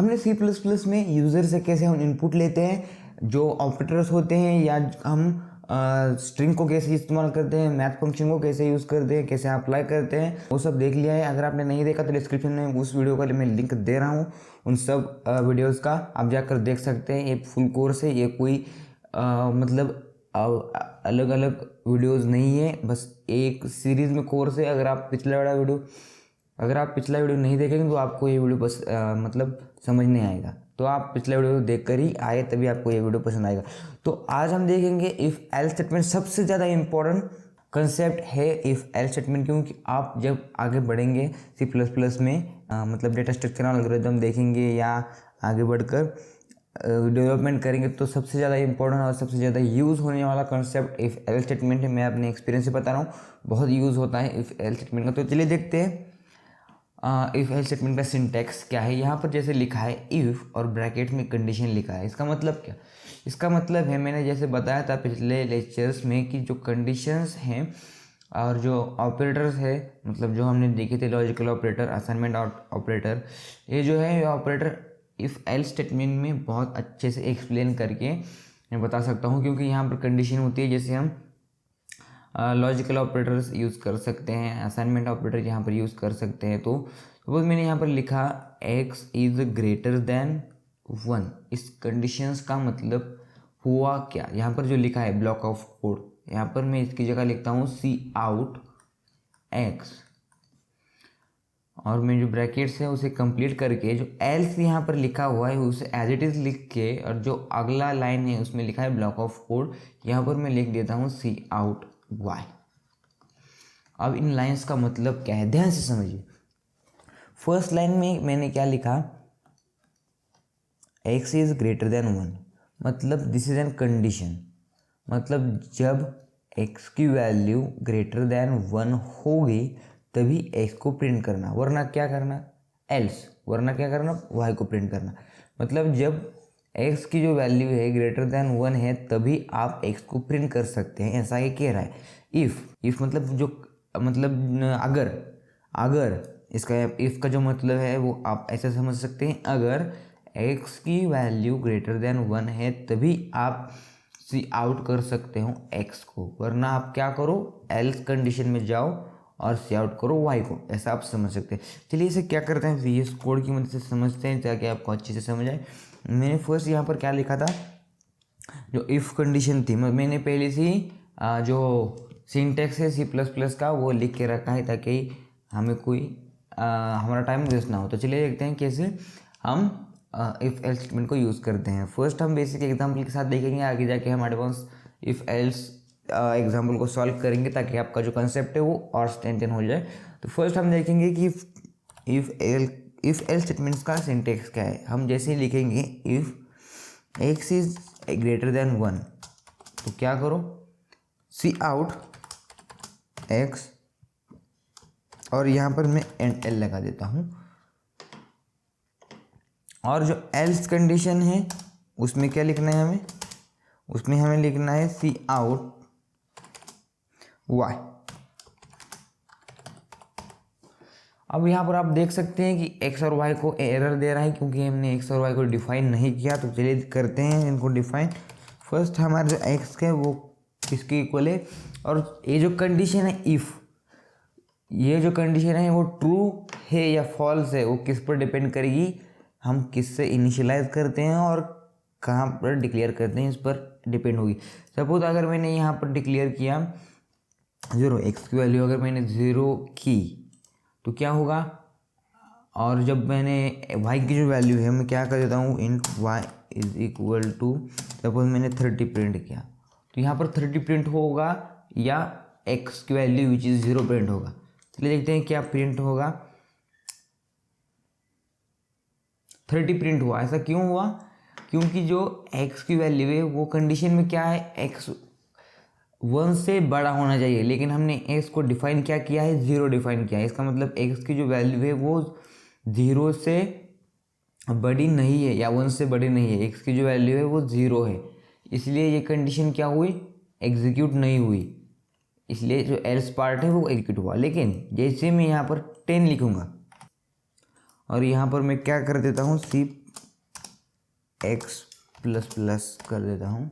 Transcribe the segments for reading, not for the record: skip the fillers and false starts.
हमने C plus plus में user से कैसे हम इनपुट लेते हैं, जो ऑपरेटर्स होते हैं, या हम स्ट्रिंग को कैसे इस्तेमाल करते हैं, मैथ फंक्शन को कैसे यूज़ करते हैं, कैसे अप्लाई करते हैं, वो सब देख लिया है। अगर आपने नहीं देखा तो डिस्क्रिप्शन में उस वीडियो का मैं लिंक दे रहा हूँ, उन सब वीडियोस का आप जाकर देख सकते हैं। ये फुल कोर्स है, ये कोई मतलब अलग अलग वीडियोस नहीं है, बस एक सीरीज़ में कोर्स है। अगर आप पिछला वीडियो नहीं देखेंगे तो आपको ये वीडियो बस मतलब समझ नहीं आएगा। तो आप पिछला वीडियो देख कर ही आए, तभी आपको ये वीडियो पसंद आएगा। तो आज हम देखेंगे इफ़ एल्स स्टेटमेंट। सबसे ज़्यादा इम्पोर्टेंट कंसेप्ट है इफ़ एल्स स्टेटमेंट, क्योंकि आप जब आगे बढ़ेंगे सी प्लस प्लस में मतलब डेटा स्ट्रक्चरल एल्गोरिथम देखेंगे या आगे बढ़कर डेवलपमेंट करेंगे, तो सबसे ज़्यादा इंपॉर्टेंट और सबसे ज़्यादा यूज़ होने वाला कंसेप्ट इफ़ एल्स स्टेटमेंट है। मैं अपने एक्सपीरियंस से बता रहा हूँ, बहुत यूज़ होता है इफ़ एल्स स्टेटमेंट का। तो चलिए देखते हैं इफ़ एल्स स्टेटमेंट का सिंटैक्स क्या है। यहाँ पर जैसे लिखा है इफ़ और ब्रैकेट में कंडीशन लिखा है। इसका मतलब क्या? इसका मतलब है, मैंने जैसे बताया था पिछले लेक्चर्स में, कि जो कंडीशंस हैं और जो ऑपरेटर्स है, मतलब जो हमने देखे थे लॉजिकल ऑपरेटर, असाइनमेंट ऑपरेटर, ये जो है ऑपरेटर इफ़ एल्स स्टेटमेंट में बहुत अच्छे से एक्सप्लेन करके मैं बता सकता हूँ। क्योंकि यहाँ पर कंडीशन होती है, जैसे हम लॉजिकल ऑपरेटर्स यूज़ कर सकते हैं, असाइनमेंट ऑपरेटर यहाँ पर यूज़ कर सकते हैं। तो सपोज मैंने यहाँ पर लिखा x इज़ ग्रेटर देन 1, इस कंडीशंस का मतलब हुआ क्या? यहाँ पर जो लिखा है ब्लॉक ऑफ कोड, यहाँ पर मैं इसकी जगह लिखता हूँ सी आउट x, और मैं जो ब्रैकेट्स है उसे कंप्लीट करके जो एल्स यहाँ पर लिखा हुआ है उसे एज इट इज़ लिख के, और जो अगला लाइन है उसमें लिखा है ब्लॉक ऑफ कोड, यहाँ पर मैं लिख देता हूँ सी आउट y। अब इन लाइंस का मतलब क्या है, ध्यान से समझिए। फर्स्ट लाइन में मैंने क्या लिखा, x इज ग्रेटर देन 1, मतलब दिस इज एन कंडीशन, मतलब जब x की वैल्यू ग्रेटर देन 1 होगी तभी x को प्रिंट करना, वरना क्या करना, एल्स, वरना क्या करना, y को प्रिंट करना। मतलब जब x की जो वैल्यू है ग्रेटर देन 1 है तभी आप x को प्रिंट कर सकते हैं, ऐसा ये कह रहा है। इफ़ मतलब जो अगर इसका इफ़ का जो मतलब है वो आप ऐसे समझ सकते हैं, अगर x की वैल्यू ग्रेटर देन 1 है तभी आप सी आउट कर सकते हो x को, वरना आप क्या करो, एल्स कंडीशन में जाओ और सी आउट करो y को, ऐसा आप समझ सकते हैं। चलिए इसे क्या करते हैं, VS कोड की मदद से समझते हैं ताकि आपको अच्छे से समझ आए। मैंने फर्स्ट यहाँ पर क्या लिखा था, जो इफ़ कंडीशन थी, मैंने पहले से जो सिंटैक्स है सी प्लस प्लस का वो लिख के रखा है ताकि हमें कोई हमारा टाइम वेस्ट ना हो। तो चलिए देखते हैं कैसे हम इफ़ एल्स स्टेटमेंट को यूज़ करते हैं। फर्स्ट हम बेसिक एग्जांपल के साथ देखेंगे, आगे जाके हम एडवांस इफ़ एल्स एग्जांपल को सॉल्व करेंगे ताकि आपका जो कंसेप्ट है वो और स्ट्रेंथन हो जाए। तो फर्स्ट हम देखेंगे कि इफ़ एल्स स्टेटमेंट्स का सिंटैक्स क्या है। हम जैसे ही लिखेंगे if x is greater then 1, तो क्या करो, सी आउट x, और यहाँ पर मैं एंड एल लगा देता हूँ, और जो एल्स कंडीशन है उसमें क्या लिखना है हमें, उसमें हमें लिखना है सी आउट y। अब यहाँ पर आप देख सकते हैं कि x और y को एरर दे रहा है क्योंकि हमने x और y को डिफाइन नहीं किया। तो चलिए करते हैं इनको डिफाइन। फर्स्ट हमारा जो x है वो किसके इक्वल है, और ये जो कंडीशन है इफ़, ये जो कंडीशन है वो ट्रू है या फॉल्स है, वो किस पर डिपेंड करेगी, हम किस से इनिशियलाइज करते हैं और कहाँ पर डिक्लेयर करते हैं, इस पर डिपेंड होगी। सपोज अगर मैंने यहाँ पर डिक्लेयर किया 0, x की वैल्यू अगर मैंने 0 की तो क्या होगा, और जब मैंने y की जो वैल्यू है मैं क्या कर देता हूँ, int y is equal to, suppose मैंने 30 प्रिंट किया तो यहाँ पर 30 प्रिंट होगा या x की वैल्यू विच इज़ 0 प्रिंट होगा। चलिए देखते हैं क्या प्रिंट होगा, 30 प्रिंट हुआ। ऐसा क्यों हुआ, क्योंकि जो x की वैल्यू है वो कंडीशन में क्या है, x 1 से बड़ा होना चाहिए, लेकिन हमने x को डिफाइन क्या किया है, 0 डिफाइन किया है। इसका मतलब x की जो वैल्यू है वो 0 से बड़ी नहीं है या 1 से बड़ी नहीं है, x की जो वैल्यू है वो 0 है, इसलिए ये कंडीशन क्या हुई, एग्जीक्यूट नहीं हुई, इसलिए जो एल्स पार्ट है वो एग्जीक्यूट हुआ। लेकिन जैसे मैं यहाँ पर 10 लिखूँगा और यहाँ पर मैं क्या कर देता हूँ, सी एक्स प्लस प्लस कर देता हूँ।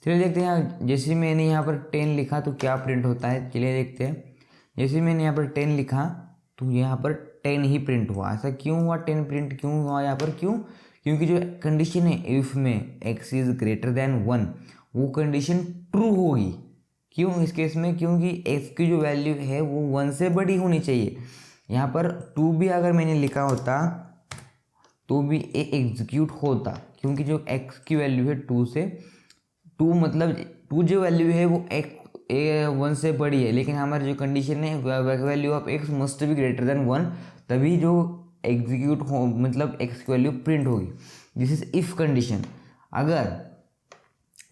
चलिए देखते हैं, जैसे मैंने यहाँ पर 10 लिखा तो क्या प्रिंट होता है। चलिए देखते हैं, जैसे मैंने यहाँ पर 10 लिखा तो यहाँ पर 10 ही प्रिंट हुआ। ऐसा क्यों हुआ, 10 प्रिंट क्यों हुआ यहाँ पर, क्यों? क्योंकि जो कंडीशन है इफ़ में x इज़ ग्रेटर देन 1 वो कंडीशन ट्रू होगी। क्यों इस केस में? क्योंकि x की जो वैल्यू है वो 1 से बड़ी होनी चाहिए। यहाँ पर 2 भी अगर मैंने लिखा होता तो भी ए एग्जीक्यूट होता, क्योंकि जो x की वैल्यू है 2 से 2 मतलब 2 जो वैल्यू है वो x 1 से बड़ी है, लेकिन हमारी जो कंडीशन है value of x must be greater than 1, तभी जो एग्जीक्यूट हो मतलब x की वैल्यू प्रिंट होगी। This is if condition. अगर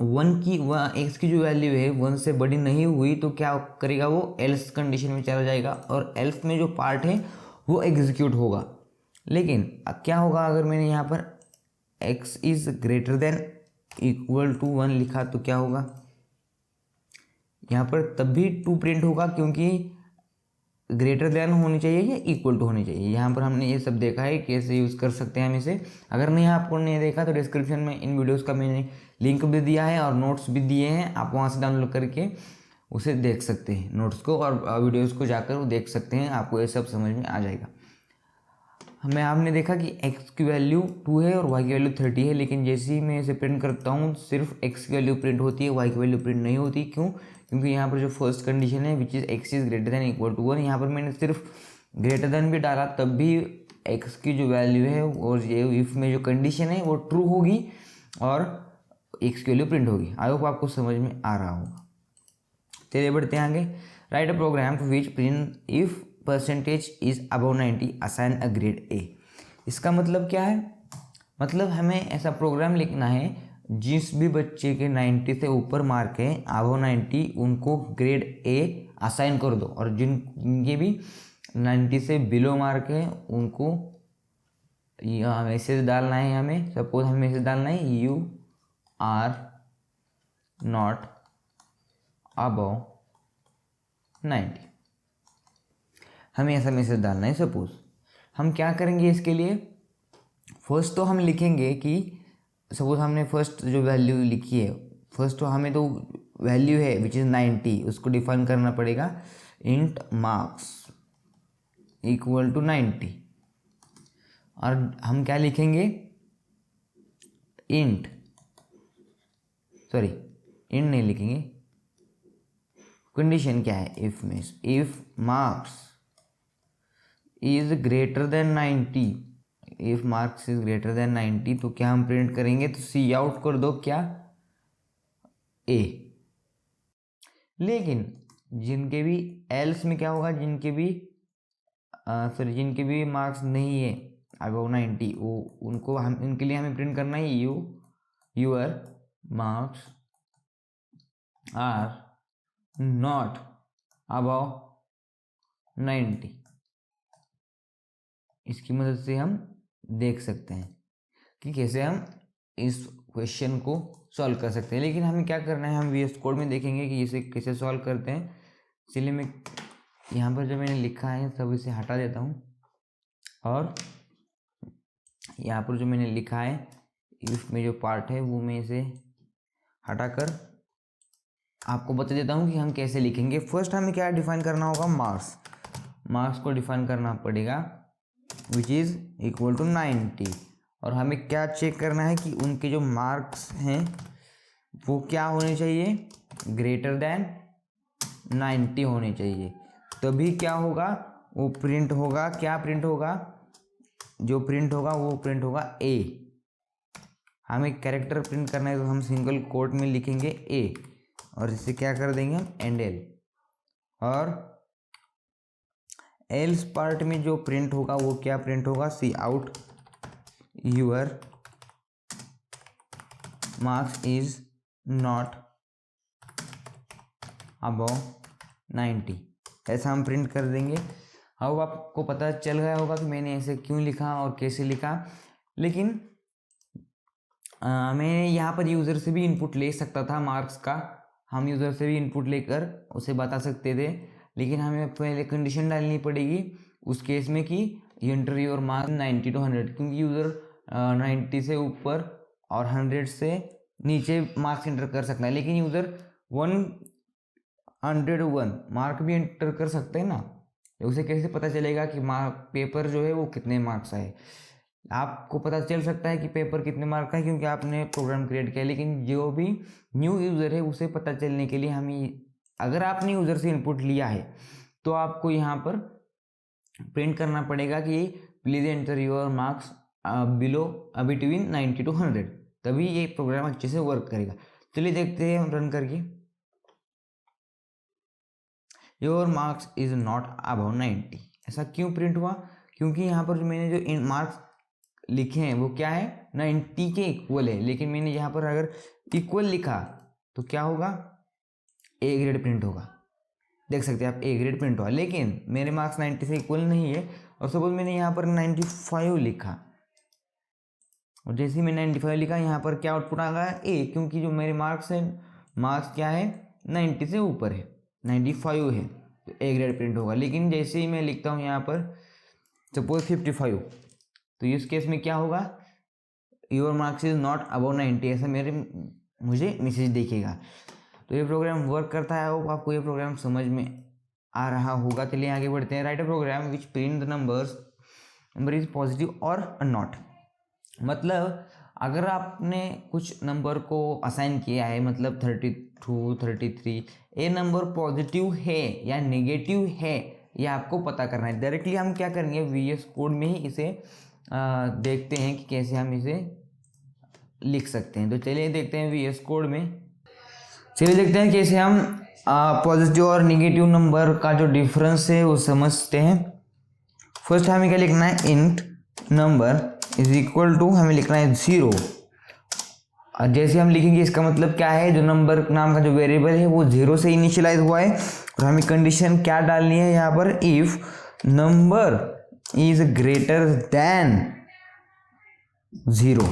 1 की x की जो वैल्यू है 1 से बड़ी नहीं हुई तो क्या करेगा, वो एल्स कंडीशन में चला जाएगा और एल्स में जो पार्ट है वो एग्जीक्यूट होगा। लेकिन क्या होगा अगर मैंने यहाँ पर x is greater than equal to 1 लिखा तो क्या होगा, यहाँ पर तब भी 2 प्रिंट होगा, क्योंकि ग्रेटर देन होनी चाहिए या इक्वल टू होनी चाहिए। यहाँ पर हमने ये सब देखा है कैसे यूज़ कर सकते हैं हम इसे। अगर नहीं आपको नहीं देखा तो डिस्क्रिप्शन में इन वीडियोस का मैंने लिंक भी दिया है और नोट्स भी दिए हैं, आप वहाँ से डाउनलोड करके उसे देख सकते हैं, नोट्स को और वीडियोस को जाकर वो देख सकते हैं, आपको ये सब समझ में आ जाएगा। हमें आपने देखा कि x की वैल्यू 2 है और y की वैल्यू 30 है, लेकिन जैसे ही मैं इसे प्रिंट करता हूँ सिर्फ x की वैल्यू प्रिंट होती है, y की वैल्यू प्रिंट नहीं होती। क्यों? क्योंकि यहाँ पर जो फर्स्ट कंडीशन है which is x is greater than equal to 1, यहाँ पर मैंने सिर्फ ग्रेटर देन भी डाला तब भी x की जो वैल्यू है और ये इफ में जो कंडीशन है वो ट्रू होगी और x की वैल्यू प्रिंट होगी। आई होप आपको समझ में आ रहा होगा। चलिए बढ़ते हैं आगे। Write a program to which print if percentage is above 90 assign a grade A. इसका मतलब क्या है? मतलब हमें ऐसा प्रोग्राम लिखना है जिस भी बच्चे के 90 से ऊपर मार्क है अबव 90 उनको ग्रेड ए असाइन कर दो, और जिनके भी 90 से बिलो मार्क है उनको मैसेज डालना है। हमें सपोज हमें मैसेज डालना है यू आर नॉट अबव 90, हमें ऐसा मैसेज डालना है। सपोज हम क्या करेंगे इसके लिए, फर्स्ट तो हम लिखेंगे कि सपोज हमने फर्स्ट जो वैल्यू लिखी है, फर्स्ट तो हमें तो वैल्यू है विच इज़ 90 उसको डिफाइन करना पड़ेगा, इंट मार्क्स इक्वल टू 90। और हम क्या लिखेंगे, इंट नहीं लिखेंगे, कंडीशन क्या है इफ में, if marks is greater then 90, if marks is greater then 90 तो क्या हम प्रिंट करेंगे, तो सी आउट कर दो क्या, ए। लेकिन जिनके भी एल्स में क्या होगा, जिनके भी मार्क्स नहीं है अबव 90 वो उनको हम उनके लिए हमें प्रिंट करना है your marks are not above 90। इसकी मदद से हम देख सकते हैं कि कैसे हम इस क्वेश्चन को सॉल्व कर सकते हैं। लेकिन हमें क्या करना है, हम VS कोड में देखेंगे कि इसे कैसे सॉल्व करते हैं। इसलिए मैं यहाँ पर जो मैंने लिखा है सब इसे हटा देता हूँ और यहाँ पर जो मैंने लिखा है इफ में जो पार्ट है वो मैं इसे हटाकर आपको बता देता हूँ कि हम कैसे लिखेंगे। फर्स्ट हमें क्या डिफाइन करना होगा, मार्क्स को डिफाइन करना पड़ेगा विच इज़ इक्वल टू 90। और हमें क्या चेक करना है कि उनके जो मार्क्स हैं वो क्या होने चाहिए, ग्रेटर देन 90 होने चाहिए, तभी क्या होगा, वो प्रिंट होगा। क्या प्रिंट होगा, जो प्रिंट होगा वो प्रिंट होगा ए। हमें कैरेक्टर प्रिंट करना है तो हम सिंगल कोट में लिखेंगे ए और इसे क्या कर देंगे हम एंड एल, और एल्स पार्ट में जो प्रिंट होगा वो क्या प्रिंट होगा, cout your marks is not above 90, ऐसा हम प्रिंट कर देंगे। अब आपको पता चल गया होगा कि मैंने ऐसे क्यों लिखा और कैसे लिखा। लेकिन मैं यहाँ पर यूज़र से भी इनपुट ले सकता था मार्क्स का, हम यूज़र से भी इनपुट लेकर उसे बता सकते थे, लेकिन हमें पहले कंडीशन डालनी पड़ेगी उस केस में कि एंटर योर मार्क्स 90 to 100, क्योंकि यूज़र 90 से ऊपर और 100 से नीचे मार्क्स एंटर कर सकता है, लेकिन यूज़र 101 मार्क भी एंटर कर सकते हैं ना। उसे कैसे पता चलेगा कि पेपर जो है वो कितने मार्क्स आए? आपको पता चल सकता है कि पेपर कितने मार्क का है क्योंकि आपने प्रोग्राम क्रिएट किया, लेकिन जो भी न्यू यूज़र है उसे पता चलने के लिए हमें, अगर आपने यूज़र से इनपुट लिया है तो आपको यहाँ पर प्रिंट करना पड़ेगा कि please enter your marks below between 90 to 100, तभी ये प्रोग्राम अच्छे से वर्क करेगा। चलिए देखते हैं हम रन करके। Your marks is not above 90, ऐसा क्यों प्रिंट हुआ? क्योंकि यहाँ पर जो मैंने जो मार्क्स लिखे हैं वो क्या है, 90 के इक्वल है, लेकिन मैंने यहाँ पर अगर इक्वल लिखा तो क्या होगा, ए ग्रेड प्रिंट होगा। देख सकते हैं आप, ए ग्रेड प्रिंट हुआ, लेकिन मेरे मार्क्स 90 से इक्वल नहीं है। और सपोज मैंने यहाँ पर 95 लिखा, और जैसे ही मैंने 95 लिखा यहाँ पर क्या आउटपुट आ गया, ए, क्योंकि जो मेरे मार्क्स है, मार्क्स क्या है, 90 से ऊपर है, 95 है, तो ए ग्रेड प्रिंट होगा। लेकिन जैसे ही मैं लिखता हूँ यहाँ पर सपोज 55, तो इस केस में क्या होगा, your marks is not above 90, ऐसा मुझे मैसेज दिखेगा। तो ये प्रोग्राम वर्क करता है। और आपको ये प्रोग्राम समझ में आ रहा होगा। चलिए आगे बढ़ते हैं। Write a program which print the number is positive और नॉट। मतलब अगर आपने कुछ नंबर को असाइन किया है, मतलब 32, 33, ये नंबर पॉजिटिव है या नेगेटिव है, ये आपको पता करना है। डायरेक्टली हम क्या करेंगे, VS कोड में ही इसे देखते हैं कि कैसे हम इसे लिख सकते हैं। तो चलिए देखते हैं VS कोड में। चलिए देखते हैं कैसे हम पॉजिटिव और नेगेटिव नंबर का जो डिफरेंस है वो समझते हैं। फर्स्ट हमें क्या लिखना है, int number is equal to, हमें लिखना है 0। और जैसे हम लिखेंगे इसका मतलब क्या है, जो नंबर नाम का जो वेरिएबल है वो 0 से इनिशियलाइज हुआ है। और हमें कंडीशन क्या डालनी है यहाँ पर, if number is greater then 0।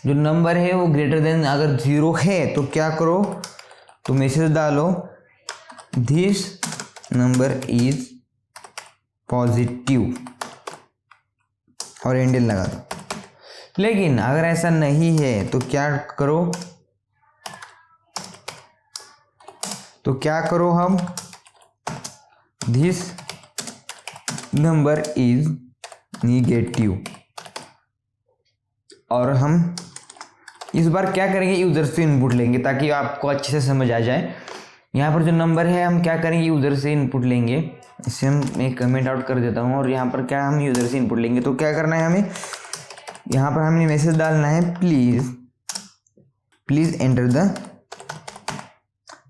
जो नंबर है वो ग्रेटर देन अगर 0 है तो क्या करो, तो मैसेज डालो दिस नंबर इज पॉजिटिव और एंडल लगा दो। लेकिन अगर ऐसा नहीं है तो क्या करो, हम दिस नंबर इज निगेटिव। और हम इस बार क्या करेंगे, यूज़र से इनपुट लेंगे ताकि आपको अच्छे से समझ आ जाए। यहाँ पर जो नंबर है हम क्या करेंगे, यूज़र से इनपुट लेंगे। इसे हम एक कमेंट आउट कर देता हूँ। और यहाँ पर क्या, हम यूज़र से इनपुट लेंगे। तो क्या करना है हमें, यहाँ पर हमें मैसेज डालना है प्लीज़ एंटर द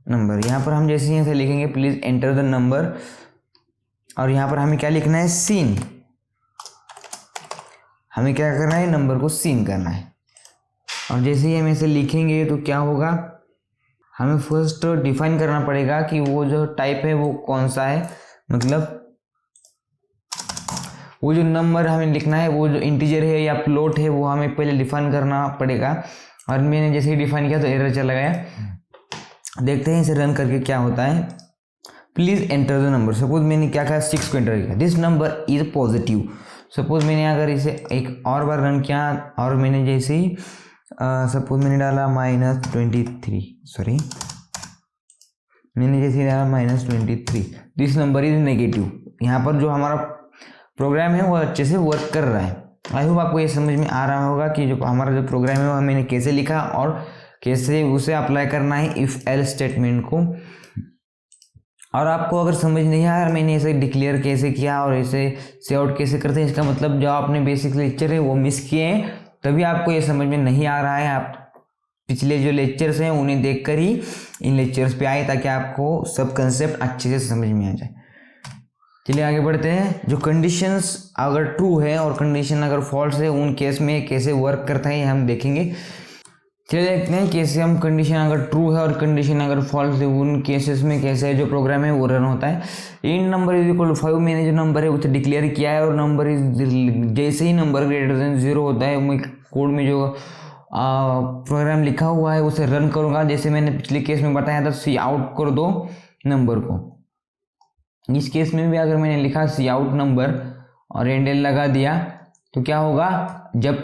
नंबर। यहाँ पर हम जैसे ही ऐसे लिखेंगे प्लीज़ एंटर द नंबर, और यहाँ पर हमें क्या लिखना है, सीन। हमें क्या करना है, नंबर को सीन करना है। और जैसे ही हम ऐसे लिखेंगे तो क्या होगा, हमें फर्स्ट डिफाइन करना पड़ेगा कि वो जो टाइप है वो कौन सा है। मतलब वो जो नंबर हमें लिखना है वो जो इंटीजर है या फ्लोट है वो हमें पहले डिफाइन करना पड़ेगा। और मैंने जैसे ही डिफाइन किया तो एरर चला गया। देखते हैं इसे रन करके क्या होता है। Please enter the number. Suppose मैंने क्या कहा, 6 को एंटर किया, this number is positive. Suppose मैंने अगर इसे एक और बार रन किया और मैंने जैसे ही सपोज मैंने डाला -23, सॉरी, मैंने जैसे ही डाला -23, दिस नंबर इज नेगेटिव। यहाँ पर जो हमारा प्रोग्राम है वो अच्छे से वर्क कर रहा है। आई होप आपको ये समझ में आ रहा होगा कि जो हमारा जो प्रोग्राम है वो मैंने कैसे लिखा और कैसे उसे अप्लाई करना है इफ एल्स स्टेटमेंट को। और आपको अगर समझ नहीं आया मैंने इसे डिक्लेयर कैसे किया और इसे से आउट कैसे करते हैं, इसका मतलब जो आपने बेसिक लेक्चर है वो मिस किए हैं, तभी आपको ये समझ में नहीं आ रहा है। आप पिछले जो लेक्चर्स हैं उन्हें देखकर ही इन लेक्चर्स पे आए ताकि आपको सब कंसेप्ट अच्छे से समझ में आ जाए। चलिए आगे बढ़ते हैं। जो कंडीशंस अगर ट्रू है और कंडीशन अगर फॉल्स है उन केस में कैसे वर्क करता है हम देखेंगे। चलिए देखते हैं कैसे हम कंडीशन अगर ट्रू है और कंडीशन अगर फॉल्स है उन केसेस में कैसे जो प्रोग्राम है वो रन होता है। इन नंबर इज इक्वल टू 5 मैंने जो नंबर है उसे डिक्लेयर किया है और नंबर इज जैसे ही नंबर ग्रेटर देन 0 होता है मैं कोड में जो प्रोग्राम लिखा हुआ है उसे रन करूँगा। जैसे मैंने पिछले केस में बताया था सी आउट कर दो नंबर को। इस केस में भी अगर मैंने लिखा सी आउट नंबर और एंडल लगा दिया तो क्या होगा, जब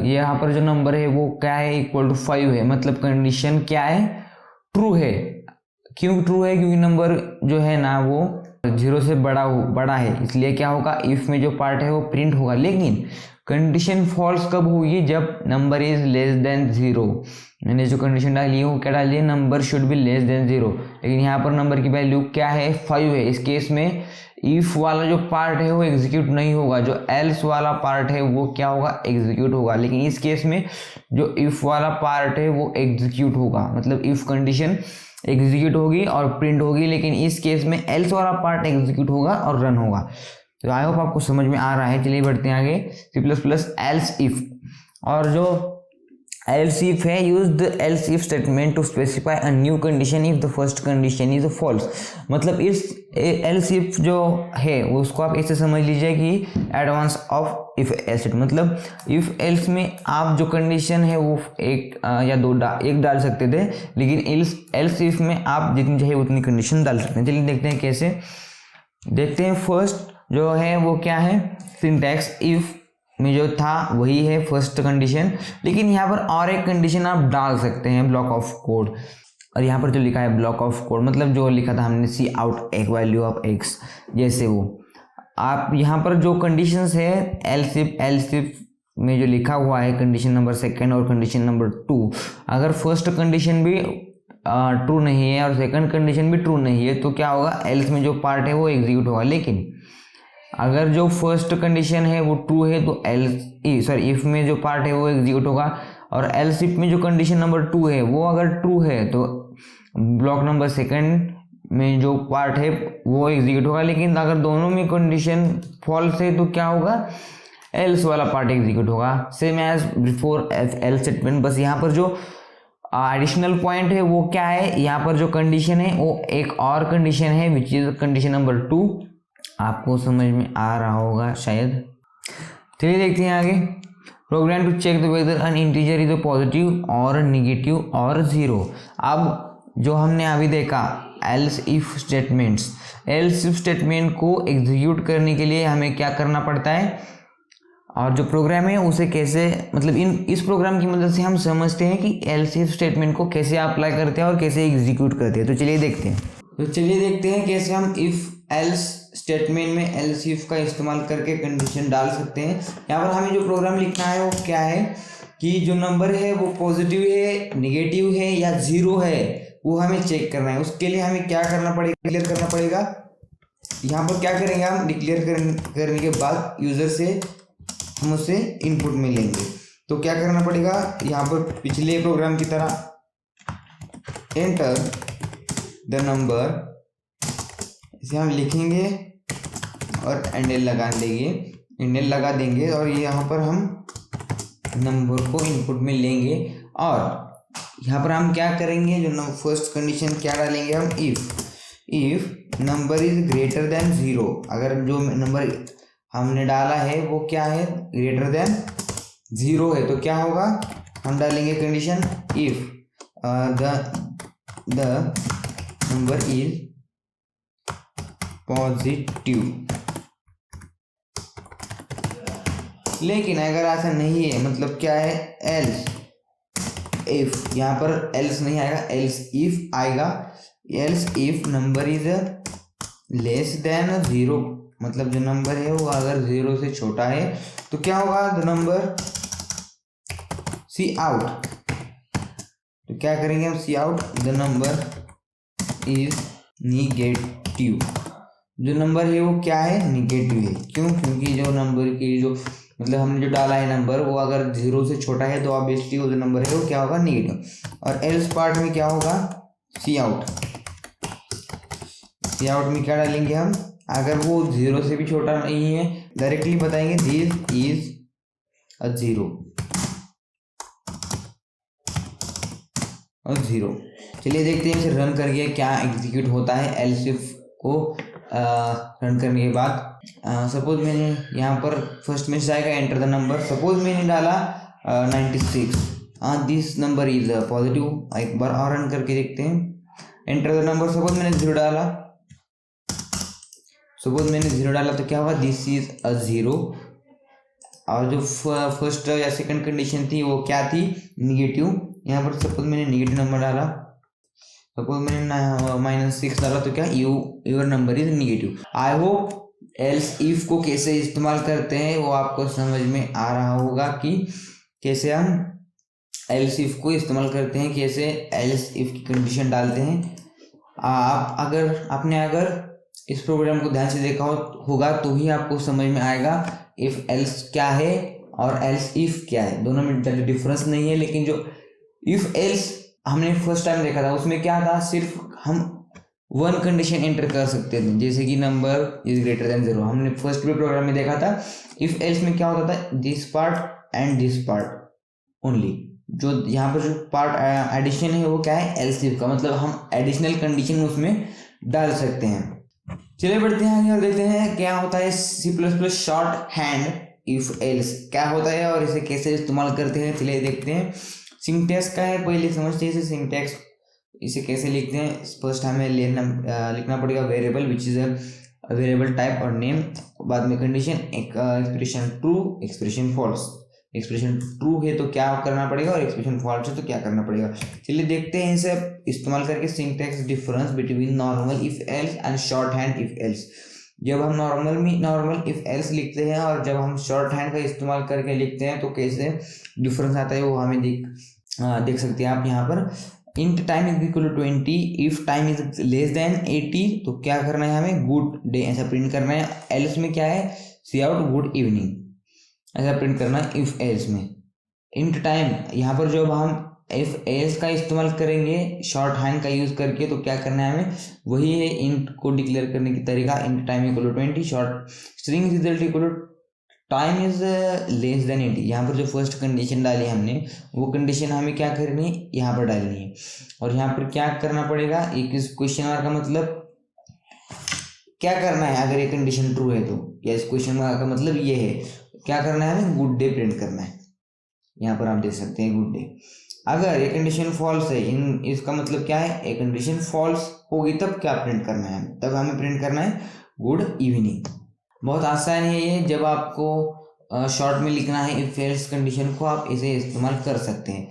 यहाँ पर जो नंबर है वो क्या है, इक्वल टू 5 है, मतलब कंडीशन क्या है, ट्रू है। क्यों ट्रू है, क्योंकि नंबर जो है ना वो 0 से बड़ा है, इसलिए क्या होगा, इफ में जो पार्ट है वो प्रिंट होगा। लेकिन कंडीशन फॉल्स कब होगी, जब नंबर इज लेस देन 0। मैंने जो कंडीशन डाली है वो क्या डाली है, number should be less than 0। लेकिन यहाँ पर नंबर की वैल्यू क्या है, 5 है। इस केस में इफ वाला जो पार्ट है वो एग्जीक्यूट नहीं होगा, जो एल्स वाला पार्ट है वो क्या होगा, एग्जीक्यूट होगा। लेकिन इस केस में जो इफ वाला पार्ट है वो एग्जीक्यूट होगा, मतलब इफ कंडीशन एग्जीक्यूट होगी और प्रिंट होगी, लेकिन इस केस में एल्स वाला पार्ट एग्जीक्यूट होगा और रन होगा। तो आई होप आपको समझ में आ रहा है। चलिए बढ़ते हैं आगे, C++ एल्स इफ। और जो एल्स इफ है, use the else if statement to specify a new condition if the first condition is false. मतलब इस एल्स इफ जो है उसको आप ऐसे समझ लीजिए कि एडवांस ऑफ इफ एल्स। मतलब इफ एल्स में आप जो कंडीशन है वो एक या एक डाल सकते थे, लेकिन एल्स इफ में आप जितनी चाहिए उतनी कंडीशन डाल सकते हैं। चलिए देखते हैं कैसे। देखते हैं फर्स्ट जो है वो क्या है, सिंटैक्स इफ में जो था वही है फर्स्ट कंडीशन, लेकिन यहाँ पर और एक कंडीशन आप डाल सकते हैं, ब्लॉक ऑफ कोड। और यहाँ पर जो लिखा है ब्लॉक ऑफ कोड, मतलब जो लिखा था हमने सी आउट एक वैल्यू ऑफ एक्स, जैसे वो आप यहाँ पर जो कंडीशंस है एल्स इफ में जो लिखा हुआ है कंडीशन नंबर 2 और कंडीशन नंबर 2, अगर फर्स्ट कंडीशन भी ट्रू नहीं है और सेकंड कंडीशन भी ट्रू नहीं है तो क्या होगा, एल्स में जो पार्ट है वो एग्जीक्यूट होगा। लेकिन अगर जो फर्स्ट कंडीशन है वो ट्रू है तो इफ में जो पार्ट है वो एग्जीक्यूट होगा, और एल्स इफ में जो कंडीशन नंबर 2 है वो अगर ट्रू है तो ब्लॉक नंबर 2 में जो पार्ट है वो एग्जीक्यूट होगा। लेकिन अगर दोनों में कंडीशन फॉल्स है तो क्या होगा, एल्स वाला पार्ट एग्जीक्यूट होगा, same as before else statement. बस यहाँ पर जो एडिशनल पॉइंट है वो क्या है, यहाँ पर जो कंडीशन है वो एक और कंडीशन है विच इज कंडीशन नंबर 2। आपको समझ में आ रहा होगा शायद। चलिए देखते हैं आगे। Program to check the whether an integer is positive और नेगेटिव और 0। अब जो हमने अभी देखा else if statements, else if statement को एग्जीक्यूट करने के लिए हमें क्या करना पड़ता है, और जो प्रोग्राम है उसे कैसे, मतलब इस प्रोग्राम की मदद से हम समझते हैं कि एल्स इफ स्टेटमेंट को कैसे अप्लाई करते हैं और कैसे एग्जीक्यूट करते हैं। तो चलिए देखते हैं कैसे हम इफ एल्स स्टेटमेंट में एल्स इफ का इस्तेमाल करके कंडीशन डाल सकते हैं। यहाँ पर हमें जो प्रोग्राम लिखना है वो क्या है कि जो नंबर है वो पॉजिटिव है, नेगेटिव है या 0 है, वो हमें चेक करना है। उसके लिए हमें क्या करना पड़ेगा, डिक्लेयर करना पड़ेगा। यहाँ पर क्या करेंगे हम, डिक्लेयर करने के बाद यूज़र से हम उसे इनपुट में लेंगे। तो क्या करना पड़ेगा, यहाँ पर पिछले प्रोग्राम की तरह एंटर द नंबर, इसे हम लिखेंगे और एंडल लगा देंगे और यहाँ पर हम नंबर को इनपुट में लेंगे। और यहाँ पर हम क्या करेंगे, जो फर्स्ट कंडीशन क्या डालेंगे हम, if number is greater then 0। अगर जो नंबर हमने डाला है वो क्या है, ग्रेटर देन 0 है, तो क्या होगा, हम डालेंगे condition if the number is positive. लेकिन अगर ऐसा नहीं है, मतलब क्या है, एल्स इफ, यहाँ पर एल्स नहीं आएगा, एल्स इफ आएगा। Else if number is less then 0, मतलब जो नंबर है वो अगर 0 से छोटा है तो क्या होगा, द नंबर सी आउट। तो क्या करेंगे हम, cout the number is negative. जो नंबर है वो क्या है, निगेटिव है। क्यों, क्योंकि जो नंबर की जो मतलब हमने जो डाला है नंबर वो अगर 0 से छोटा है तो ऑब्वियसली वो जो नंबर है वो क्या होगा, निगेटिव। और एल्स पार्ट में क्या होगा, सी आउट में क्या डालेंगे हम, अगर वो 0 से भी छोटा नहीं है डायरेक्टली बताएंगे दिस इज अ 0 और 0। चलिए देखते हैं इसे रन करके क्या एग्जीक्यूट होता है एल्स इफ को रन करने के बाद। सपोज मैंने यहाँ पर फर्स्ट में जाएगा एंटर द नंबर, सपोज मैंने डाला 96, दिस नंबर इज पॉजिटिव। एक बार और रन करके देखते हैं, एंटर द नंबर, सपोज मैंने 0 डाला, तो क्या होगा, दिस इज अ 0 और जो फर्स्ट या सेकंड कंडीशन थी वो क्या थी, निगेटिव। यहाँ पर सपोज मैंने निगेटिव नंबर डाला, सपोज मैंने -6 डाला, तो क्या your number is negative. I hope else if को कैसे इस्तेमाल करते हैं वो आपको समझ में आ रहा होगा कि कैसे हम एल्स इफ को इस्तेमाल करते हैं, कैसे एल्स इफ की कंडीशन डालते हैं। आपने इस प्रोग्राम को ध्यान से देखा होगा तो ही आपको समझ में आएगा इफ एल्स क्या है और एल्स इफ क्या है, दोनों में ज़्यादा डिफरेंस नहीं है। लेकिन जो इफ एल्स हमने फर्स्ट टाइम देखा था उसमें क्या था, सिर्फ हम वन कंडीशन एंटर कर सकते थे, जैसे कि नंबर इज ग्रेटर देन 0। हमने फर्स्ट भी प्रोग्राम में देखा था। इफ एल्स में क्या होता था, this part and this part only. जो यहाँ पर जो पार्ट एडिशन है वो क्या है, एल्स इफ का, मतलब हम एडिशनल कंडीशन उसमें डाल सकते हैं। चलिए बढ़ते हैं आगे और देखते हैं क्या होता है C++ short hand if else क्या होता है और इसे कैसे इस्तेमाल करते हैं। चलिए देखते हैं। सिंटैक्स का है, पहले समझते हैं इसे सिंटैक्स, इसे कैसे लिखते हैं। फर्स्ट हमें लिखना पड़ेगा variable which is a variable type और नेम, बाद में condition, expression true, expression false. Expression true है तो क्या करना पड़ेगा और एक्सप्रेशन फॉल्स है तो क्या करना पड़ेगा। चलिए देखते हैं इसे इस्तेमाल करके syntax difference between normal if else and short hand if else. जब हम नॉर्मल इफ एल्स लिखते हैं और जब हम शॉर्ट हैंड का इस्तेमाल करके लिखते हैं तो कैसे डिफरेंस आता है वो हमें देख सकते हैं आप यहाँ पर। Int time is equal to 20, if time is less than 80 तो क्या करना है, हमें गुड डे ऐसा प्रिंट करना है। एल्स में क्या है, सी आउट गुड इवनिंग ऐसा प्रिंट करना है इफ एल्स में। इंट टाइम यहाँ पर जब हम इफ एल्स का इस्तेमाल करेंगे शॉर्ट हैंड का यूज करके तो क्या करना है हमें, वही है इंट को डिक्लेयर करने की तरीका। Int time equal to 20, short string result equal to time is less than 80। यहाँ पर जो फर्स्ट कंडीशन डाली हमने वो कंडीशन हमें क्या करनी है, यहाँ पर डालनी है। और यहाँ पर क्या करना पड़ेगा, एक इस क्वेश्चन मार्क का मतलब क्या करना है, अगर ये कंडीशन ट्रू है तो, या इस क्वेश्चन मार्क का मतलब ये है, क्या करना है हमें, गुड डे प्रिंट करना है। यहाँ पर आप देख सकते हैं गुड डे। अगर ये कंडीशन फॉल्स है, इसका मतलब क्या है, एक कंडीशन फॉल्स होगी तब क्या प्रिंट करना है, तब हमें प्रिंट करना है गुड इवनिंग। बहुत आसान है ये। जब आपको शॉर्ट में लिखना है इफ एल्स कंडीशन को, आप इसे इस्तेमाल कर सकते हैं।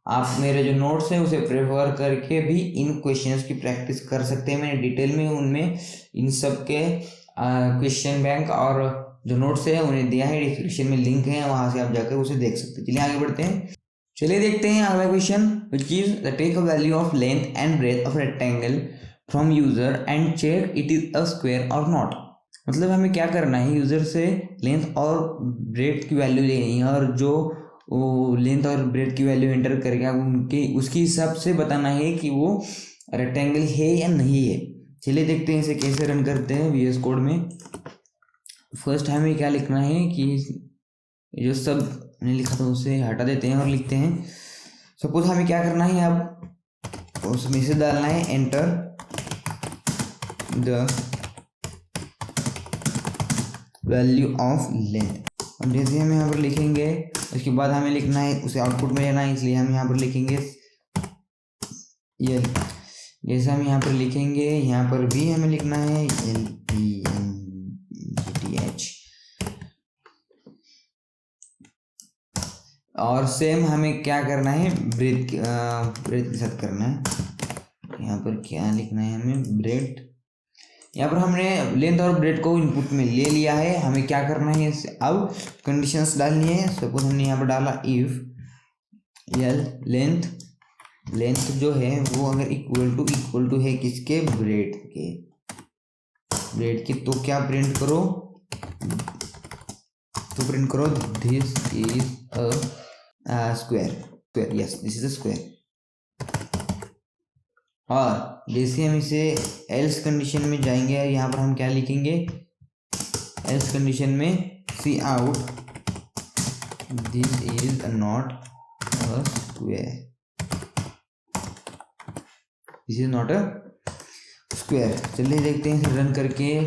आप मेरे जो नोट्स हैं उसे प्रेफर करके भी इन क्वेश्चंस की प्रैक्टिस कर सकते हैं। मैंने डिटेल में उनमें इन सब के क्वेश्चन बैंक और जो नोट्स है उन्हें दिया है, डिस्क्रिप्शन में लिंक है, वहाँ से आप जाकर उसे देख सकते हैं। चलिए आगे बढ़ते हैं। चलिए देखते हैं अगला question, which is the take a value of length and breadth of rectangle from user and check it is a square और नॉट। मतलब हमें क्या करना है, यूजर से लेंथ और ब्रेथ की वैल्यू लेनी है और जो लेंथ और ब्रेथ की वैल्यू एंटर करके उसके हिसाब से बताना है कि वो रेक्टेंगल है या नहीं है। चलिए देखते हैं इसे कैसे रन करते हैं VS कोड में। फर्स्ट हमें क्या लिखना है कि जो सब मैंने लिखा था उसे हटा देते हैं और लिखते हैं। सपोज हमें क्या करना है, अब उसमें से डालना है enter the value of length. और जैसे हम यहाँ पर लिखेंगे उसके बाद हमें लिखना है, उसे आउटपुट में लेना है, इसलिए हम यहाँ पर लिखेंगे ये। जैसे हम यहाँ पर लिखेंगे यहाँ पर भी हमें लिखना है LENGTH। और सेम हमें क्या करना है, ब्रेथ के साथ करना है। यहाँ पर क्या लिखना है हमें, ब्रेथ। यहाँ पर हमने लेंथ और ब्रेथ को इनपुट में ले लिया है, हमें क्या करना है अब कंडीशंस डालनी है। सपोज हमने यहाँ पर डाला इफ लेंथ जो है वो अगर इक्वल टू है किसके, ब्रेथ के, तो क्या प्रिंट करो, this is a square, yes this is a square. और जैसे हम इसे एल्स कंडीशन में जाएंगे, यहाँ पर हम क्या लिखेंगे, एल्स कंडीशन में cout this is not a square, this is not a square. चलिए देखते हैं इसे रन करके।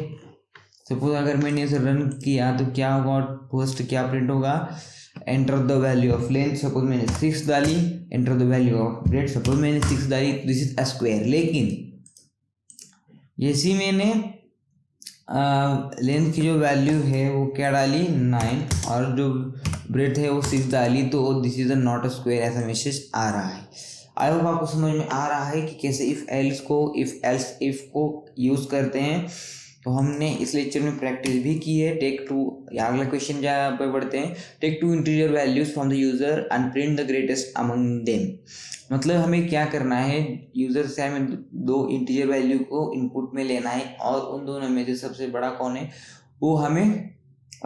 सपोज अगर मैंने इसे रन किया तो क्या होगा, फर्स्ट क्या प्रिंट होगा, enter the value of length. Suppose मैंने 6 डाली, enter the value of breadth. Suppose मैंने 6 डाली, दिस इज अ स्क्वायर। लेकिन जैसे मैंने लेंथ की जो वैल्यू है वो क्या डाली 9 और जो ब्रेथ है वो 6 डाली, तो this is not a square ऐसा मैसेज आ रहा है। आई होप आपको समझ में आ रहा है कि कैसे इफ एल्स इफ को यूज़ करते हैं। तो हमने इस लेक्चर में प्रैक्टिस भी की है। टेक 2 अगला क्वेश्चन जहाँ पे पढ़ते हैं, take 2 integer values from the user and print the greatest among them. मतलब हमें क्या करना है, यूजर से हमें 2 इंटीजर वैल्यू को इनपुट में लेना है और उन दोनों में से सबसे बड़ा कौन है वो हमें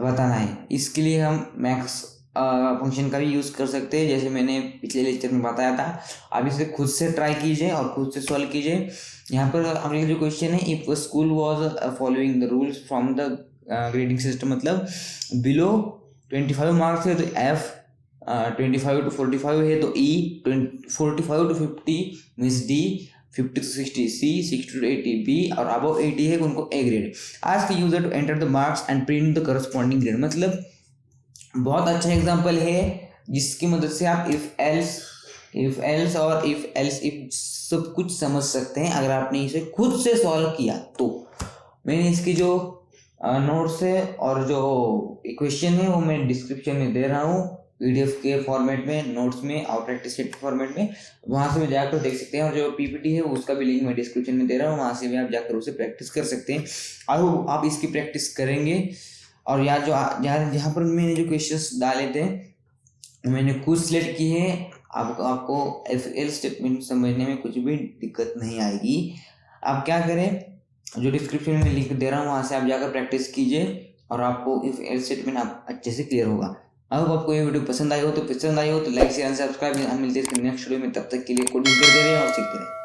बताना है। इसके लिए हम मैक्स फंक्शन का भी यूज़ कर सकते हैं, जैसे मैंने पिछले लेक्चर में बताया था। आप इसे खुद से ट्राई कीजिए और खुद से सॉल्व कीजिए। यहाँ पर अगला जो क्वेश्चन है, if school was following the rules from the grading system, मतलब बिलो 25 मार्क्स है तो F, 25 to 45 है तो E, 45 to 50 means D, 50 to 60 C, 60 to 80 B और अबव 80 है उनको A grade. Ask the user to enter the marks and print the corresponding grade. मतलब बहुत अच्छा एग्जांपल है जिसकी मदद से आप इफ एल्स और इफ एल्स इफ सब कुछ समझ सकते हैं अगर आपने इसे खुद से सॉल्व किया तो। मैंने इसकी जो नोट्स है और जो इक्वेशन है वो मैं डिस्क्रिप्शन में दे रहा हूँ, पीडीएफ के फॉर्मेट में, नोट्स में और प्रैक्टिस सेट फॉर्मेट में, वहाँ से भी जाकर देख सकते हैं। और जो पीपीटी है उसका भी लिंक मैं डिस्क्रिप्शन में दे रहा हूँ, वहाँ से भी आप जाकर उसे प्रैक्टिस कर सकते हैं। और आप इसकी प्रैक्टिस करेंगे। और यार जो जहाँ पर मैंने जो क्वेश्चंस डाले थे मैंने खुद सिलेक्ट किए हैं। आपको इफ एल्स स्टेटमेंट समझने में कुछ भी दिक्कत नहीं आएगी। आप क्या करें, जो डिस्क्रिप्शन में लिंक दे रहा हूँ वहाँ से आप जाकर प्रैक्टिस कीजिए और आपको इफ एल्स स्टेटमेंट आप अच्छे से क्लियर होगा। अब आपको ये वीडियो पसंद आई हो तो लाइक शेयर एंड सब्सक्राइब। हम मिलते हैं नेक्स्ट वीडियो में, तब तक के लिए कोडिंग करते रहे और सीखते रहे।